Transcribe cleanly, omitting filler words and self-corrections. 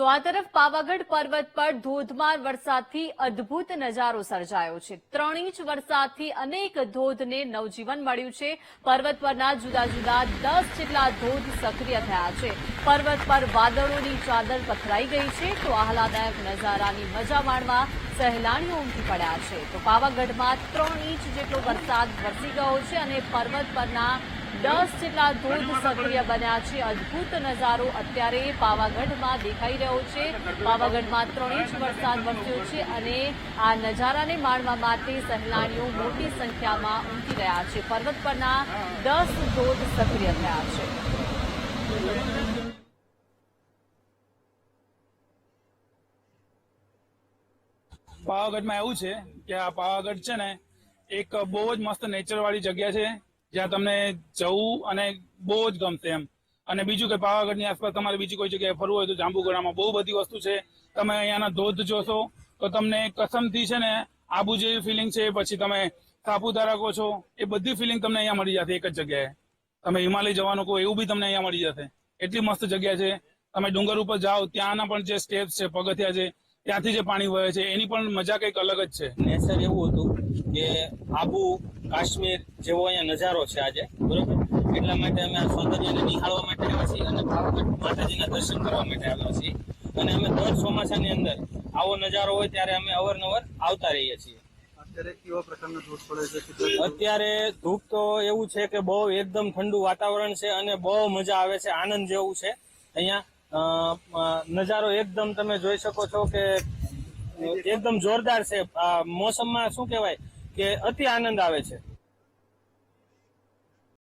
તો આ તરફ પાવાગઢ પર્વત પર ધોધમાર વરસાદથી અદ્ભુત નજારો સર્જાયો છે। 3 ઇંચ વરસાદથી અનેક ધોધને નવજીવન મળ્યું છે। પર્વત પરના જુદા જુદા 10 જેટલા ધોધ સક્રિય થયા છે। પર્વત પર વાદળોની ચાદર પથરાઈ ગઈ છે તો આહલાદાયક નજારાની મજા માણવા સહેલાણીઓ ઉમટી પડ્યા છે। તો પાવાગઢમાં 3 ઇંચ જેટલો વરસાદ વરસી ગયો છે અને પર્વત પરના 10 જેટલા ધોધ સક્રિય બન્યા છે। અદ્ભુત નજારો અત્યારે પાવાગઢમાં દેખાઈ રહ્યો છે। પાવાગઢમાં 3 ઇંચ વરસાદ વરસ્યો છે અને આ નજારાને માણવા માટે સહેલાણીઓ મોટી સંખ્યામાં ઉમટી રહ્યા છે। પર્વત પરના 10 ધોધ સક્રિય થયા છે। પાવાગઢમાં એવું છે કે આ પાવાગઢ છે ને એક બહુ જ મસ્ત નેચર વાળી જગ્યા છે જ્યાં તમને જવું અને બહુ જ ગમશે એમ। અને બીજું કે પાવાગઢની આસપાસ તમારે બીજી કોઈ જગ્યાએ ફરવું હોય તો જાંબુઘોડામાં બહુ બધી વસ્તુ છે। તમે અહીંયાના ધોધ જોશો તો તમને કસમથી છે ને આબુ જેવી ફિલિંગ છે, પછી તમે સાપુતારા કહો છો, એ બધી ફિલિંગ તમને અહીંયા મળી જશે એક જ જગ્યાએ। તમે હિમાલય જવાનું કહો એવું બી તમને અહીંયા મળી જશે। એટલી મસ્ત જગ્યા છે। તમે ડુંગર ઉપર જાઓ ત્યાંના પણ જે સ્ટેપ્સ છે, પગથિયા છે, ત્યાંથી જે પાણી વહે છે એની પણ મજા કંઈક અલગ જ છે। નેચર એવું હતું કે આબુ કાશ્મીર જેવો અહીંયા નજારો છે આજે, બરોબર। એટલા માટે અમે આ સૌંદર્યને નિહાળવા માટે આવ્યા છીએ અને પાવાગઢ માતાજીના દર્શન કરવા માટે આવ્યા છીએ। અને અમે દર ચોમાસાની અંદર આવો નજારો હોય ત્યારે અમે અવારનવાર આવતા રહીએ છીએ। અત્યારે કેવા પ્રકારના ધૂપ પડે છે? અત્યારે ધૂપ તો એવું છે કે બહુ એકદમ ઠંડુ વાતાવરણ છે અને બહુ મજા આવે છે, આનંદ જેવું છે અહીંયા। નજારો એકદમ તમે જોઈ શકો છો કે એકદમ જોરદાર છે। મોસમમાં શું કહેવાય કે અતિ આનંદ આવે છે।